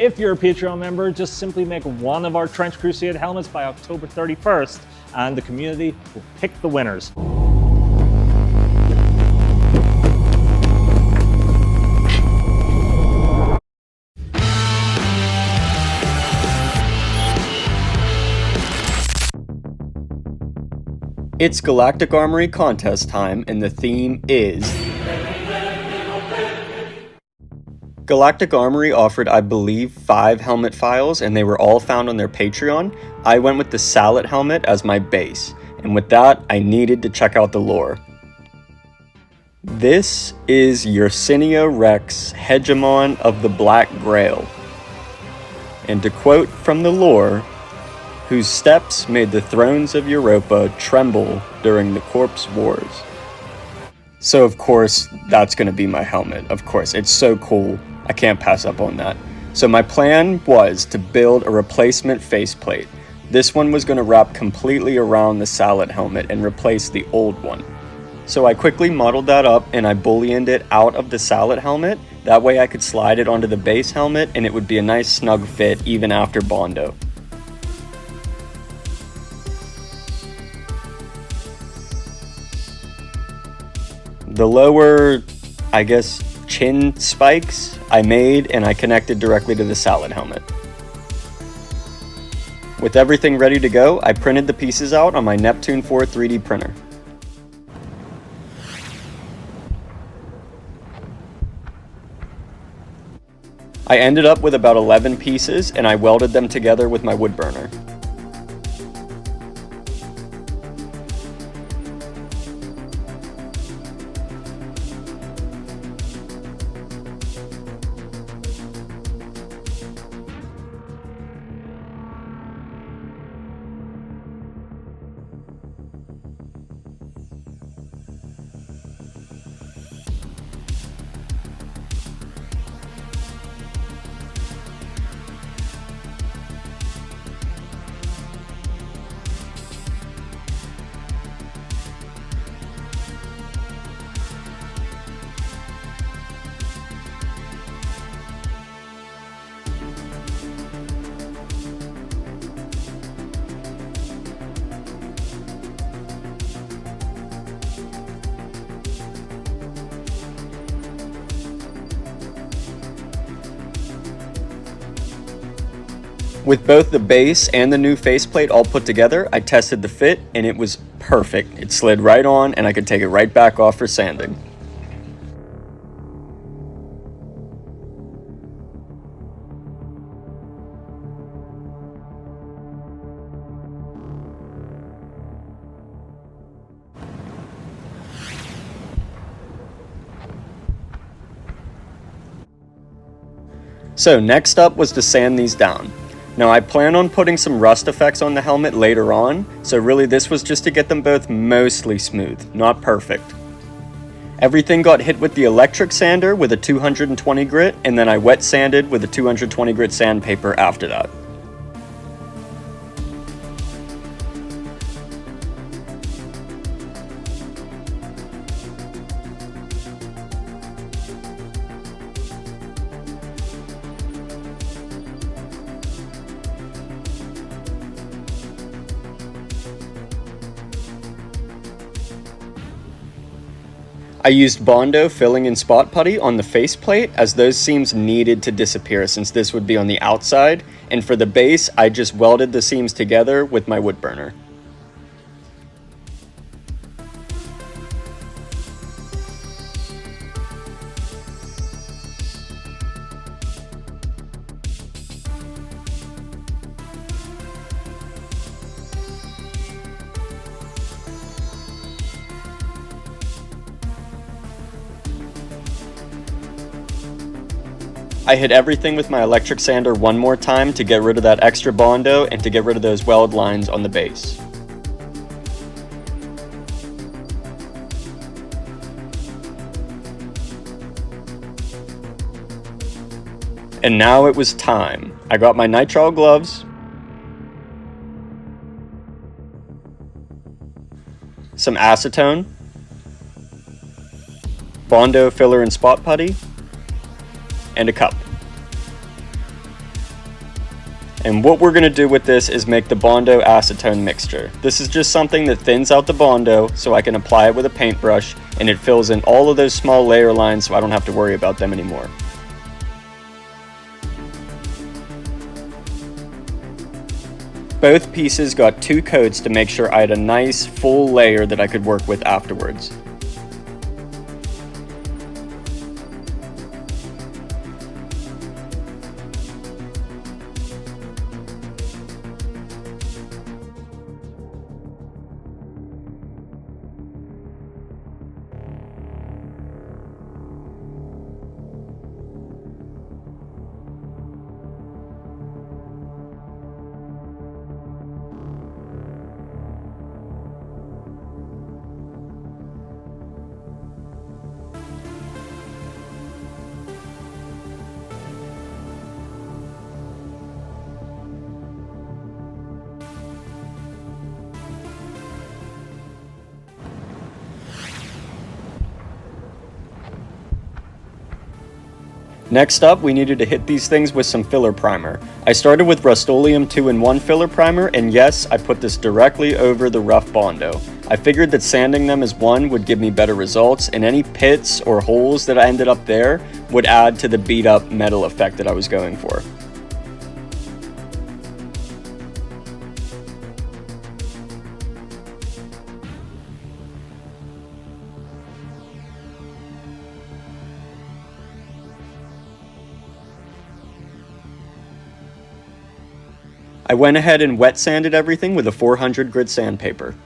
If you're a Patreon member, just simply make one of our Trench Crusade helmets by October 31st, and the community will pick the winners. It's Galactic Armory contest time, and the theme is... Galactic Armory offered, I believe, 5 helmet files, and they were all found on their Patreon. I went with the Sallet Helmet as my base, and with that, I needed to check out the lore. This is Yersinia Rex, Hegemon of the Black Grail. And to quote from the lore, whose steps made the thrones of Europa tremble during the Corpse Wars. So of course, that's going to be my helmet. Of course, it's so cool. I can't pass up on that. So my plan was to build a replacement faceplate. This one was going to wrap completely around the Sallet helmet and replace the old one. So I quickly modeled that up and I bulliened it out of the Sallet helmet. That way I could slide it onto the base helmet and it would be a nice snug fit even after Bondo. The lower, I guess, chin spikes I made and I connected directly to the Sallet helmet. With everything ready to go, I printed the pieces out on my Neptune 4 3D printer. I ended up with about 11 pieces and I welded them together with my wood burner. With both the base and the new faceplate all put together, I tested the fit and it was perfect. It slid right on and I could take it right back off for sanding. So next up was to sand these down. Now I plan on putting some rust effects on the helmet later on, so really this was just to get them both mostly smooth, not perfect. Everything got hit with the electric sander with a 220 grit, and then I wet sanded with a 220 grit sandpaper after that. I used Bondo filling and spot putty on the faceplate as those seams needed to disappear since this would be on the outside, and for the base I just welded the seams together with my wood burner. I hit everything with my electric sander one more time to get rid of that extra Bondo and to get rid of those weld lines on the base. And now it was time. I got my nitrile gloves, some acetone, Bondo filler and spot putty, and a cup. And what we're going to do with this is make the Bondo acetone mixture. This is just something that thins out the Bondo so I can apply it with a paintbrush, and it fills in all of those small layer lines so I don't have to worry about them anymore. Both pieces got 2 coats to make sure I had a nice full layer that I could work with afterwards. Next up, we needed to hit these things with some filler primer. I started with Rust-Oleum 2-in-1 filler primer, and yes, I put this directly over the rough Bondo. I figured that sanding them as one would give me better results, and any pits or holes that I ended up there would add to the beat up metal effect that I was going for. I went ahead and wet sanded everything with a 400 grit sandpaper.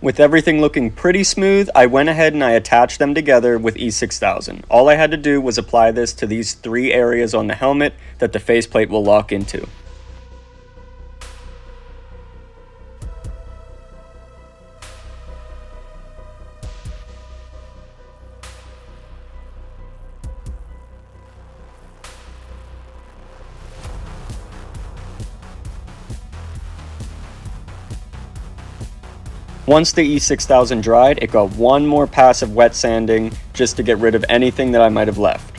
With everything looking pretty smooth, I went ahead and I attached them together with E6000. All I had to do was apply this to these 3 areas on the helmet that the faceplate will lock into. Once the E6000 dried, it got one more pass of wet sanding just to get rid of anything that I might have left.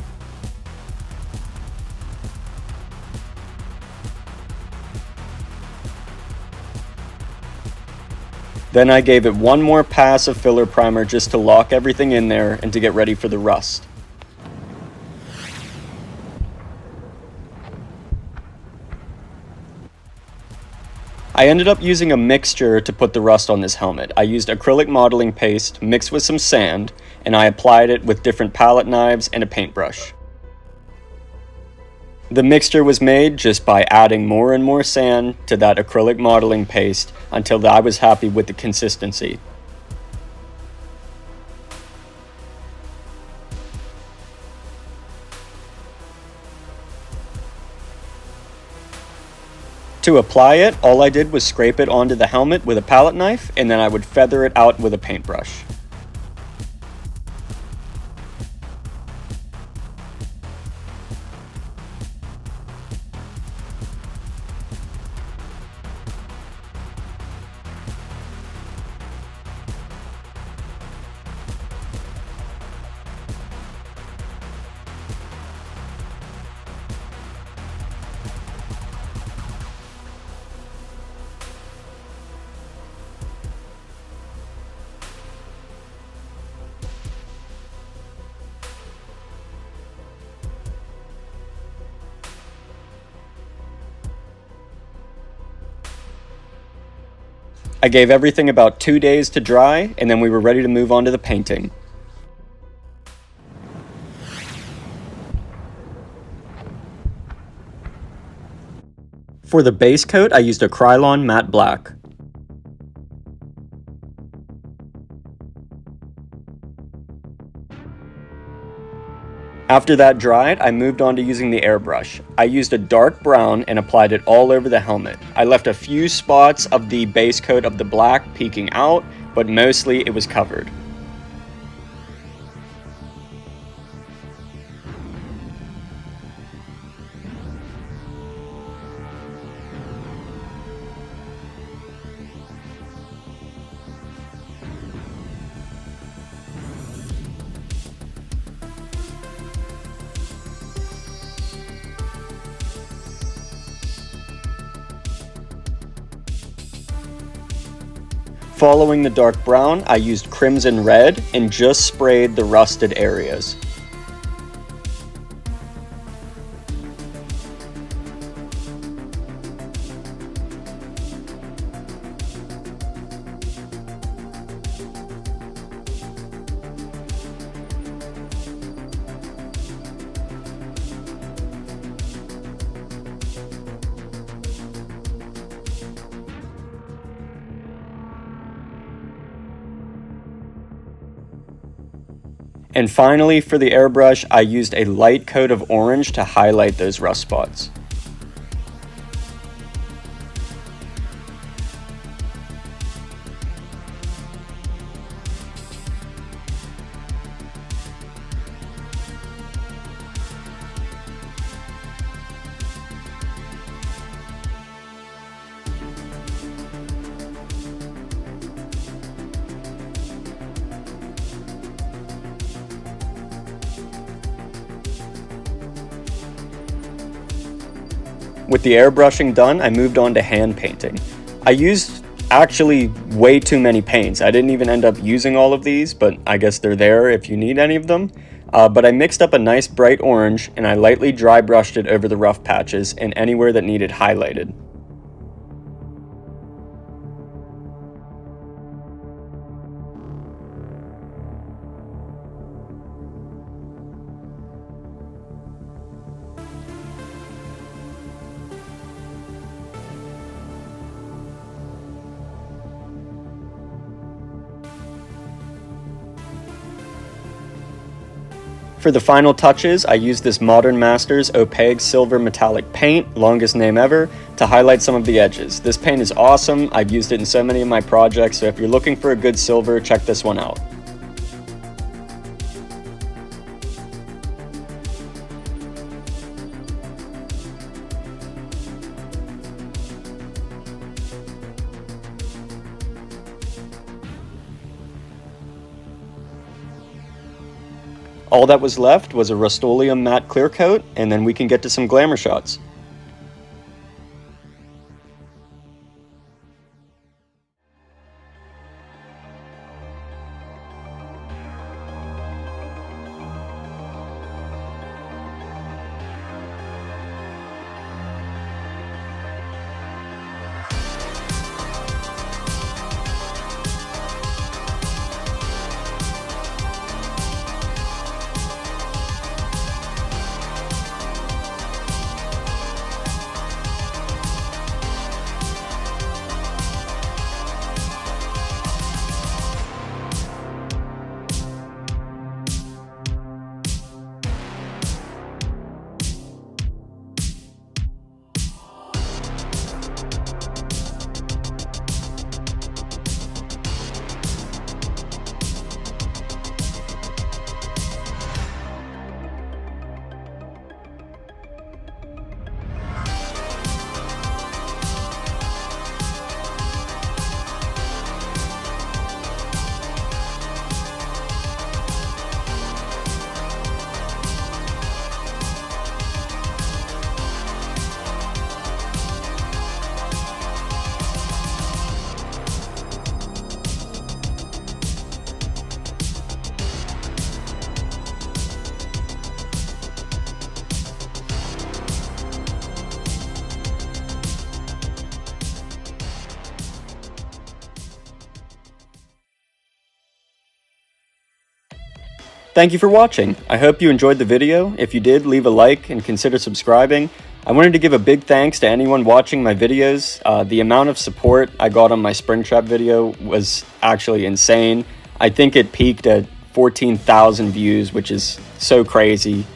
Then I gave it one more pass of filler primer just to lock everything in there and to get ready for the rust. I ended up using a mixture to put the rust on this helmet. I used acrylic modeling paste mixed with some sand, and I applied it with different palette knives and a paintbrush. The mixture was made just by adding more and more sand to that acrylic modeling paste until I was happy with the consistency. To apply it, all I did was scrape it onto the helmet with a palette knife, and then I would feather it out with a paintbrush. I gave everything about 2 days to dry, and then we were ready to move on to the painting. For the base coat, I used a Krylon matte black. After that dried, I moved on to using the airbrush. I used a dark brown and applied it all over the helmet. I left a few spots of the base coat of the black peeking out, but mostly it was covered. Following the dark brown, I used crimson red and just sprayed the rusted areas. And finally, for the airbrush, I used a light coat of orange to highlight those rust spots. With the airbrushing done, I moved on to hand painting. I used actually way too many paints. I didn't even end up using all of these, but I guess they're there if you need any of them. But I mixed up a nice bright orange and I lightly dry brushed it over the rough patches and anywhere that needed highlighted. For the final touches, I used this Modern Masters opaque silver metallic paint, longest name ever, to highlight some of the edges. This paint is awesome. I've used it in so many of my projects, so if you're looking for a good silver, check this one out. All that was left was a Rust-Oleum matte clear coat, and then we can get to some glamour shots. Thank you for watching. I hope you enjoyed the video. If you did, leave a like and consider subscribing. I wanted to give a big thanks to anyone watching my videos. The amount of support I got on my Springtrap video was actually insane. I think it peaked at 14,000 views, which is so crazy.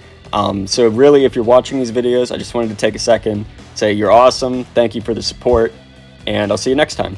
So really, if you're watching these videos, I just wanted to take a second, say you're awesome, thank you for the support, and I'll see you next time.